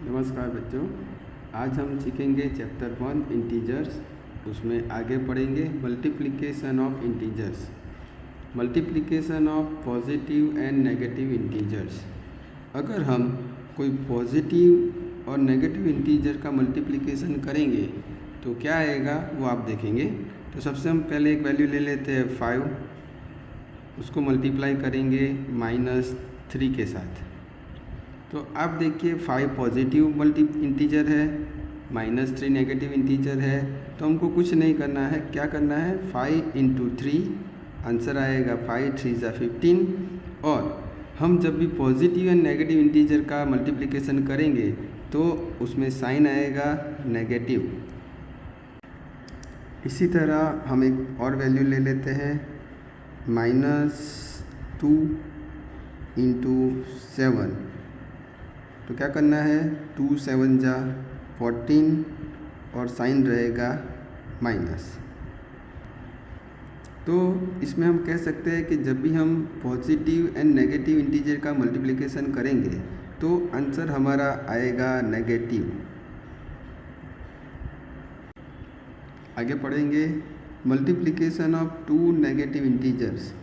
नमस्कार बच्चों, आज हम सीखेंगे चैप्टर 1 इंटीजर्स। उसमें आगे पढ़ेंगे multiplication of integers, multiplication of positive and negative integers. अगर हम कोई पॉजिटिव और नेगेटिव इंटीजर का मल्टीप्लिकेशन करेंगे तो क्या आएगा वो आप देखेंगे। तो सबसे हम पहले एक वैल्यू ले लेते हैं 5, उसको मल्टीप्लाई करेंगे -3 के साथ। तो आप देखिए 5 पॉजिटिव इंटीजर है, -3 नेगेटिव इंटीजर है। तो हमको कुछ नहीं करना है, क्या करना है 5 × 3 आंसर आएगा 5 3 × 15। और हम जब भी पॉजिटिव एंड नेगेटिव इंटीजर का मल्टीप्लिकेशन करेंगे तो उसमें साइन आएगा नेगेटिव। इसी तरह हम एक और वैल्यू ले लेते हैं -2 × 7। तो क्या करना है 2 7 जा 14 और साइन रहेगा माइनस। तो इसमें हम कह सकते हैं कि जब भी हम पॉजिटिव एंड नेगेटिव इंटीजर का मल्टीप्लिकेशन करेंगे तो आंसर हमारा आएगा नेगेटिव। आगे पढ़ेंगे मल्टीप्लिकेशन ऑफ 2 नेगेटिव इंटीजर्स।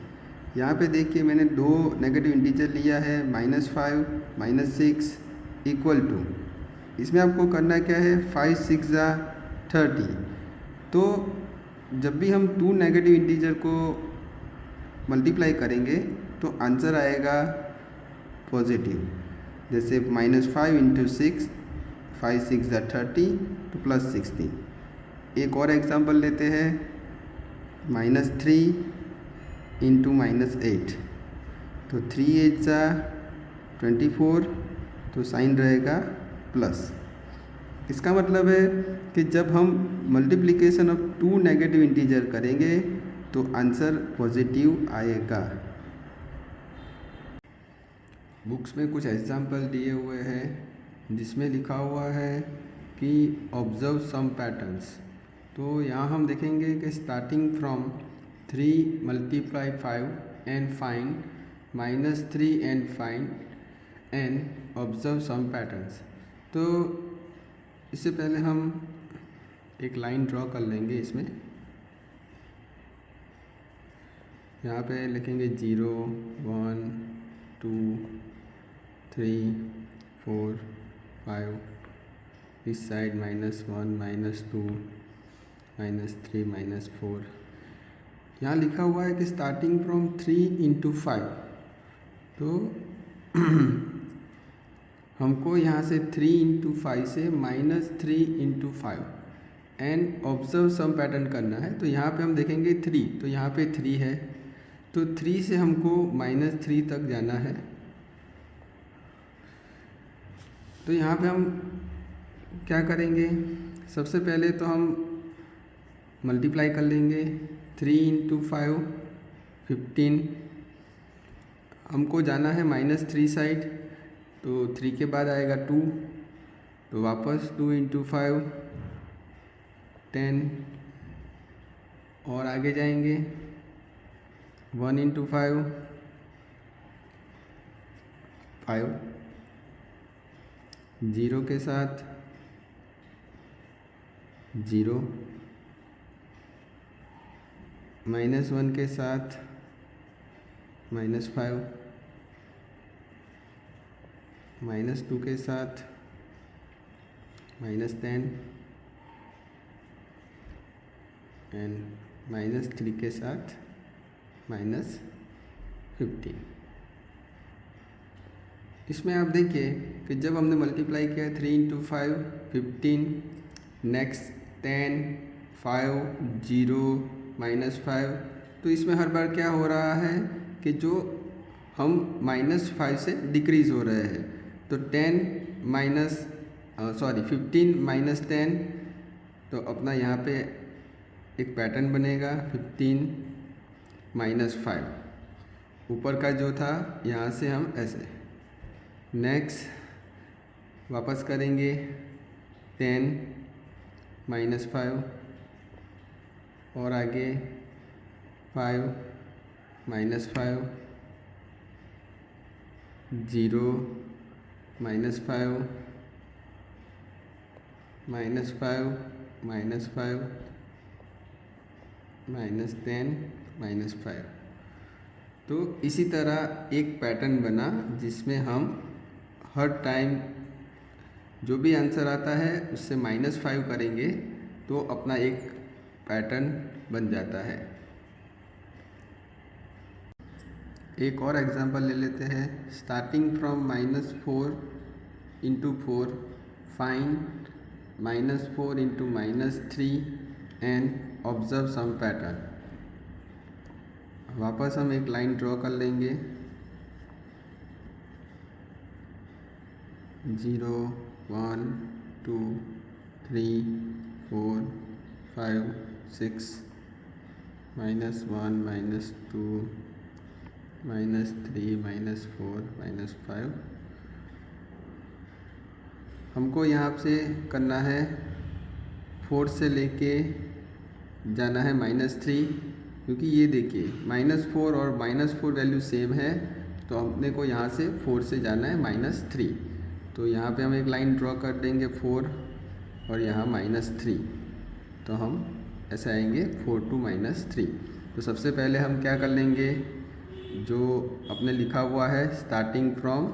यहाँ पे देखिए मैंने 2 नेगेटिव इंटीजर लिया है -5 -6 = इसमें आपको करना क्या है 5 6 जा 30। तो जब भी हम 2 नेगेटिव इंटीजर को मल्टीप्लाई करेंगे तो आंसर आएगा पॉजिटिव। जैसे -5 × 6 5 6 जा 30 तो +16। एक और एग्जांपल लेते हैं -3 × -8। तो 3 8 जा 24 तो साइन रहेगा प्लस। इसका मतलब है कि जब हम मल्टीप्लिकेशन ऑफ 2 नेगेटिव इंटीजर करेंगे तो आंसर पॉजिटिव आएगा। बुक्स में कुछ एग्जाम्पल दिए हुए हैं जिसमें लिखा हुआ है कि ऑब्जर्व सम पैटर्न्स। तो यहाँ हम देखेंगे कि starting from 3 × 5 and find -3 and find and observe some patterns. तो इससे पहले हम एक लाइन ड्रॉ कर लेंगे। इसमें यहाँ पे लिखेंगे 0 1 2 3 4 5, इस साइड -1 -2 -3 -4। यहाँ लिखा हुआ है कि स्टार्टिंग फ्रॉम 3 × 5। तो हमको यहाँ से 3 × 5 से -3 × 5 एंड ऑब्जर्व सम पैटर्न करना है। तो यहाँ पे हम देखेंगे 3, तो यहाँ पे 3 है, तो 3 से हमको -3 तक जाना है। तो यहाँ पे हम क्या करेंगे, सबसे पहले तो हम मल्टीप्लाई कर लेंगे 3 × 5 15। हमको जाना है -3 साइड, तो 3 के बाद आएगा 2, तो वापस 2 × 5 10 और आगे जाएंगे 1 × 5 5, 0 के साथ 0, -1 के साथ -5, -2 के साथ -10 एंड -3 के साथ -15। इसमें आप देखिए कि जब हमने मल्टीप्लाई किया 3 × 5 15, नेक्स्ट 10 5 0 -5, तो इसमें हर बार क्या हो रहा है कि जो हम -5 से डिक्रीज़ हो रहे हैं। तो 15 -10, तो अपना यहाँ पे एक पैटर्न बनेगा 15 -5। ऊपर का जो था यहाँ से हम ऐसे नेक्स्ट वापस करेंगे 10 -5 और आगे 5 -5 0 -5 -5 -5 -10 -5। तो इसी तरह एक पैटर्न बना जिसमें हम हर टाइम जो भी आंसर आता है उससे -5 करेंगे तो अपना एक पैटर्न बन जाता है। एक और एग्जांपल ले लेते हैं। Starting from -4 × 4 find -4 × -3 and observe some pattern. वापस हम एक लाइन ड्रॉ कर लेंगे। 0 1 2 3 4 5 6 -1 -2 -3 -4 -5। हमको यहाँ से करना है 4 से लेके जाना है -3, क्योंकि ये देखिए -4 और -4 वैल्यू सेम है, तो अपने को यहाँ से 4 से जाना है -3। तो यहाँ पे हम एक लाइन ड्रॉ कर देंगे 4 और यहाँ -3, तो हम ऐसे आएंगे 4 to -3। तो सबसे पहले हम क्या कर लेंगे, जो अपने लिखा हुआ है स्टार्टिंग फ्रॉम,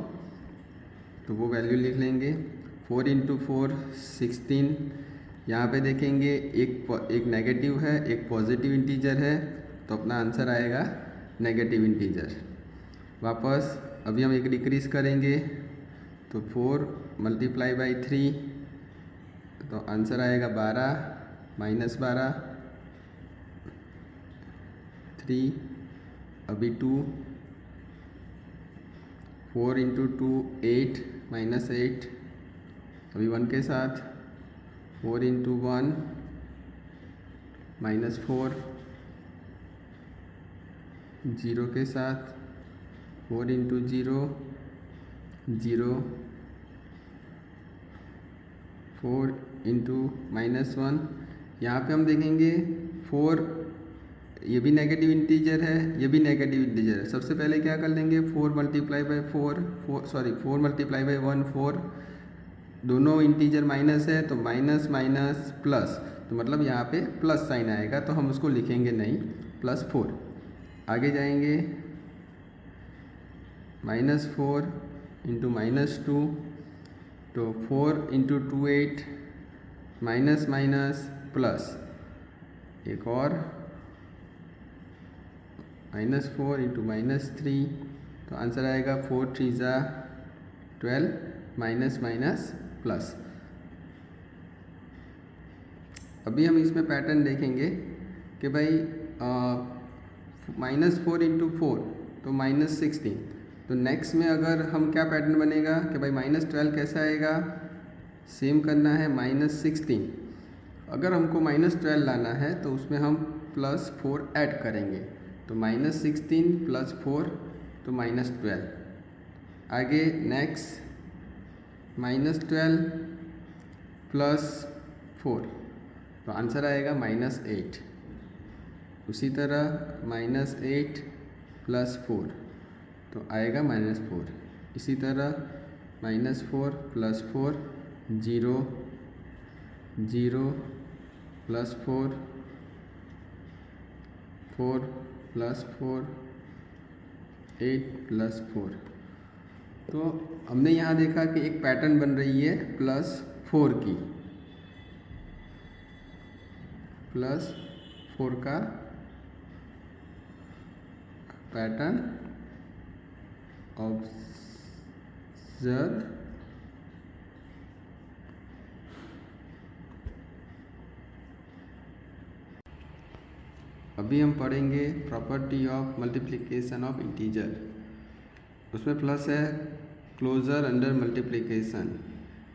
तो वो वैल्यू लिख लेंगे। 4 × 4 16। यहाँ पे देखेंगे एक नेगेटिव है, एक पॉजिटिव इंटीजर है, तो अपना आंसर आएगा नेगेटिव इंटीजर। वापस अभी हम एक डिक्रीज करेंगे, तो 4 × 3, तो आंसर आएगा 12 -12 3। अभी 2 4 × 2 8 -8। अभी 1 के साथ 4 × 1 -4। 0 के साथ 4 × 0 0। 4 × -1। यहाँ पे हम देखेंगे 4, ये भी नेगेटिव इंटीजर है, ये भी नेगेटिव इंटीजर है। सबसे पहले क्या कर लेंगे, 4 × 1 4, दोनों इंटीजर माइनस है, तो माइनस माइनस प्लस, तो मतलब यहाँ पे प्लस साइन आएगा, तो हम उसको लिखेंगे नहीं, +4। आगे जाएंगे -4 × -2, तो 4 × 2 8 माइनस माइनस प्लस, एक और -4 × -3, तो आंसर आएगा 4 3 12 माइनस माइनस प्लस। अभी हम इसमें पैटर्न देखेंगे कि भाई -4 × 4, तो -16। तो नेक्स्ट में अगर हम क्या पैटर्न बनेगा कि भाई -12 कैसा आएगा, सेम करना है -16। अगर हमको -12 लाना है तो उसमें हम +4 ऐड करेंगे, तो -16 + 4, तो -12। आगे नेक्स्ट -12 + 4, तो आंसर आएगा -8। उसी तरह -8 + 4, तो आएगा -4। इसी तरह -4 + 4 0 0 + 4 4 + 4 8 + 4। तो हमने यहाँ देखा कि एक पैटर्न बन रही है +4 की, +4 का पैटर्न ऑब्जर्व अभी हम पढ़ेंगे property of multiplication of integer. उसमें प्लस है क्लोजर अंडर मल्टीप्लिकेशन।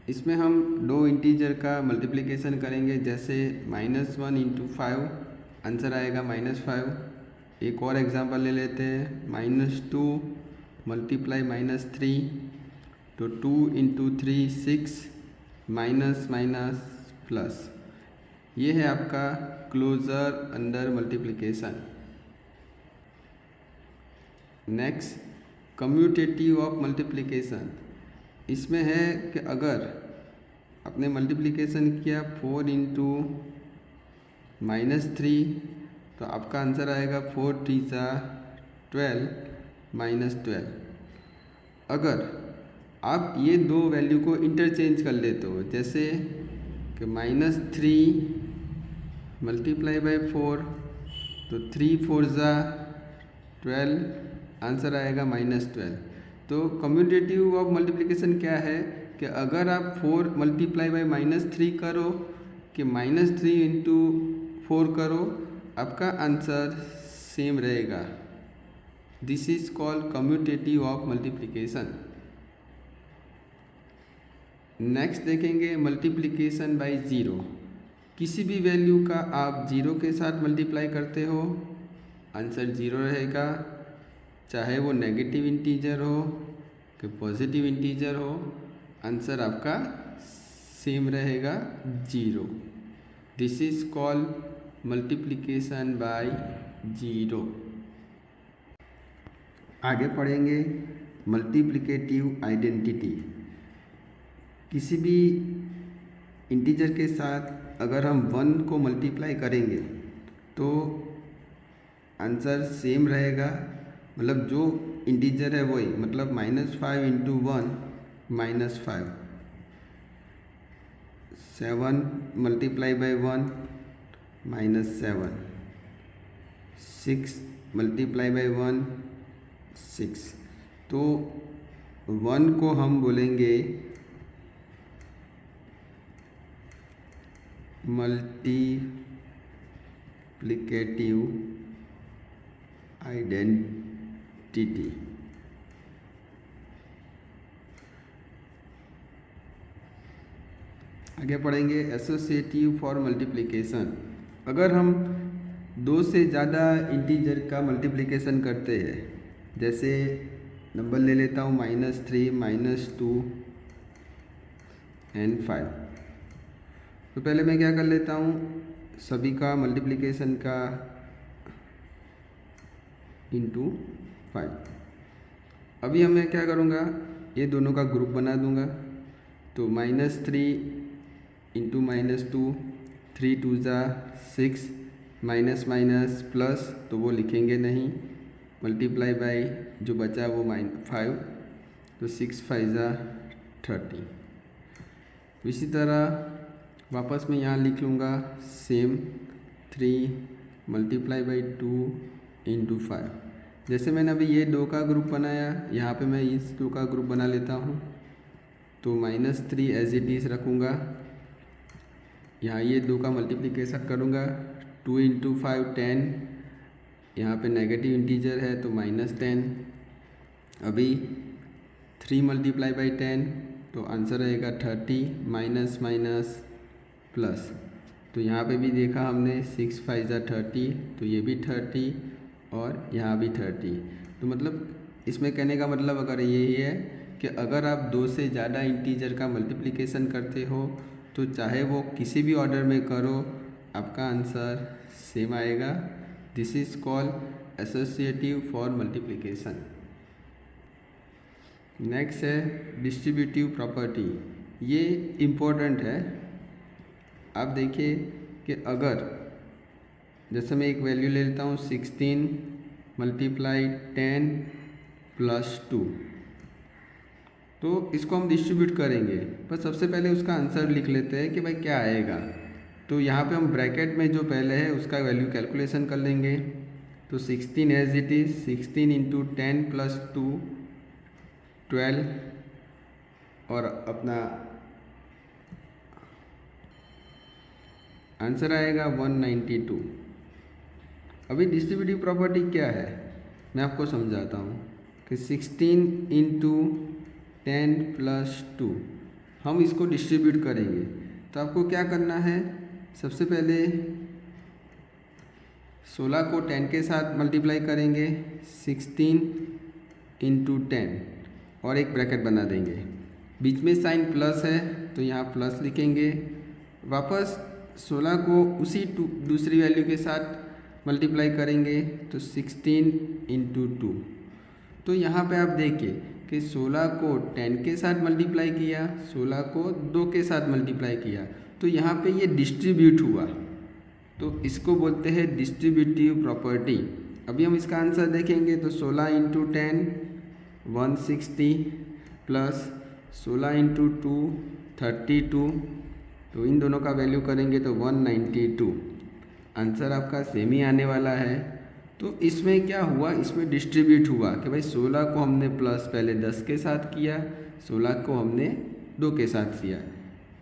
इसमें हम दो इंटीजर का मल्टीप्लिकेशन करेंगे, जैसे -1 × 5, आंसर आएगा -5। एक और एग्जांपल ले लेते हैं, -2 × -3, तो 2 × 3 6 माइनस माइनस प्लस। ये है आपका closure under multiplication. Next commutative of multiplication. इसमें है कि अगर आपने मल्टीप्लिकेशन किया 4 इंटू -3, तो आपका आंसर आएगा 4 3 12 -12। अगर आप ये दो वैल्यू को इंटरचेंज कर लेते हो, जैसे कि -3 मल्टीप्लाई बाई 4, तो 3 4 12, आंसर आएगा -12। तो कम्यूटेटिव ऑफ मल्टीप्लिकेशन क्या है कि अगर आप 4 मल्टीप्लाई बाई -3 करो कि -3 इंटू 4 करो, आपका आंसर सेम रहेगा। This is called commutative of multiplication. Next देखेंगे मल्टीप्लिकेशन बाय ज़ीरो। किसी भी वैल्यू का आप ज़ीरो के साथ मल्टीप्लाई करते हो, आंसर ज़ीरो रहेगा, चाहे वो नेगेटिव इंटीजर हो कि पॉजिटिव इंटीजर हो, आंसर आपका सेम रहेगा, zero. This is called multiplication by zero. आगे पढ़ेंगे मल्टीप्लिकेटिव आइडेंटिटी। किसी भी इंटीजर के साथ अगर हम 1 को मल्टीप्लाई करेंगे तो आंसर सेम रहेगा, मतलब जो इंटीजर है वही, मतलब -5 into 1 -5, 7 multiply by 1 -7, 6 multiply by 1 6। तो 1 को हम बोलेंगे मल्टीप्लिकेटिव आइडेंटिटी। आगे पढ़ेंगे एसोसिएटिव फॉर मल्टीप्लिकेशन। अगर हम 2 से ज़्यादा इंटीजर का मल्टीप्लिकेशन करते हैं, जैसे नंबर ले लेता हूँ -3 -2 एंड 5, तो पहले मैं क्या कर लेता हूँ, सभी का मल्टीप्लिकेशन का इंटू 5। अभी हम मैं क्या करूँगा, ये दोनों का ग्रुप बना दूँगा। तो -3 इंटू -2, 3 2 6, माइनस माइनस प्लस, तो वो लिखेंगे नहीं, मल्टीप्लाई बाई जो बचा वो 5, तो 6 5 30। इसी तरह वापस मैं यहाँ लिख लूँगा सेम 3 मल्टीप्लाई बाई 2 इंटू 5। जैसे मैंने अभी ये 2 का ग्रुप बनाया, यहाँ पे मैं इस 2 का ग्रुप बना लेता हूँ। तो -3 एज इट इज़ रखूँगा, यहाँ ये 2 का मल्टीप्लिकेशन करूँगा, 2 इंटू 5 10, यहाँ पे नेगेटिव इंटीजर है तो -10। अभी 3 मल्टीप्लाई बाई 10, तो आंसर रहेगा 30, माइनस माइनस प्लस। तो यहाँ पे भी देखा हमने 6 5 30, तो ये भी 30 और यहाँ भी 30। तो मतलब इसमें कहने का मतलब अगर यही है कि अगर आप 2 से ज़्यादा इंटीजर का मल्टीप्लिकेशन करते हो, तो चाहे वो किसी भी ऑर्डर में करो, आपका आंसर सेम आएगा। This is called associative for multiplication. Next है डिस्ट्रीब्यूटिव प्रॉपर्टी। ये इम्पोर्टेंट है। आप देखिए कि अगर जैसे मैं एक वैल्यू ले लेता हूँ 16 मल्टीप्लाई 10 प्लस 2, तो इसको हम डिस्ट्रीब्यूट करेंगे, पर सबसे पहले उसका आंसर लिख लेते हैं कि भाई क्या आएगा। तो यहाँ पे हम ब्रैकेट में जो पहले है उसका वैल्यू कैलकुलेशन कर लेंगे। तो 16 as it is, 16 into 10 plus 2 12, और अपना आंसर आएगा 192। अभी डिस्ट्रीब्यूटिव प्रॉपर्टी क्या है मैं आपको समझाता हूँ कि 16 इंटू 10 प्लस 2 हम इसको डिस्ट्रीब्यूट करेंगे। तो आपको क्या करना है, सबसे पहले 16 को 10 के साथ मल्टीप्लाई करेंगे, 16 इंटू 10 और एक ब्रैकेट बना देंगे, बीच में साइन प्लस है तो यहाँ प्लस लिखेंगे। वापस 16 को उसी दूसरी वैल्यू के साथ मल्टीप्लाई करेंगे, तो 16 इंटू 2। तो यहाँ पे आप देखिए कि 16 को 10 के साथ मल्टीप्लाई किया, 16 को 2 के साथ मल्टीप्लाई किया, तो यहाँ पे ये डिस्ट्रीब्यूट हुआ, तो इसको बोलते हैं डिस्ट्रीब्यूटिव प्रॉपर्टी। अभी हम इसका आंसर देखेंगे तो 16 इंटू 10 160 प्लस 16 इंटू 2 32, तो इन दोनों का वैल्यू करेंगे तो 192। आंसर आपका सेम ही आने वाला है। तो इसमें क्या हुआ, इसमें डिस्ट्रीब्यूट हुआ कि भाई 16 को हमने प्लस पहले 10 के साथ किया, 16 को हमने 2 के साथ किया।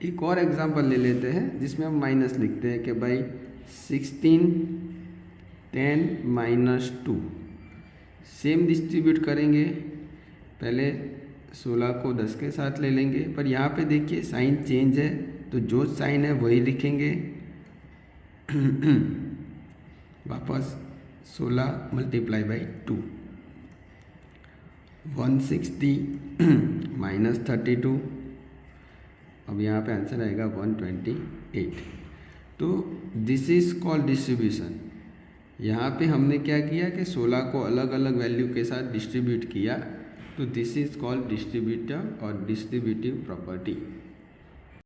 एक और एग्जांपल ले लेते हैं जिसमें हम माइनस लिखते हैं कि भाई 16 10 माइनस 2, सेम डिस्ट्रीब्यूट करेंगे, पहले 16 को 10 के साथ ले लेंगे, पर यहाँ पे देखिए साइन चेंज है, तो जो साइन है वही लिखेंगे। वापस 16 मल्टीप्लाई बाई 2, 160 माइनस 32, अब यहाँ पे आंसर आएगा 128। तो दिस इज़ कॉल्ड डिस्ट्रीब्यूशन। यहाँ पे हमने क्या किया कि 16 को अलग अलग वैल्यू के साथ डिस्ट्रीब्यूट किया, तो दिस इज़ कॉल्ड डिस्ट्रीब्यूटर और डिस्ट्रीब्यूटिव प्रॉपर्टी।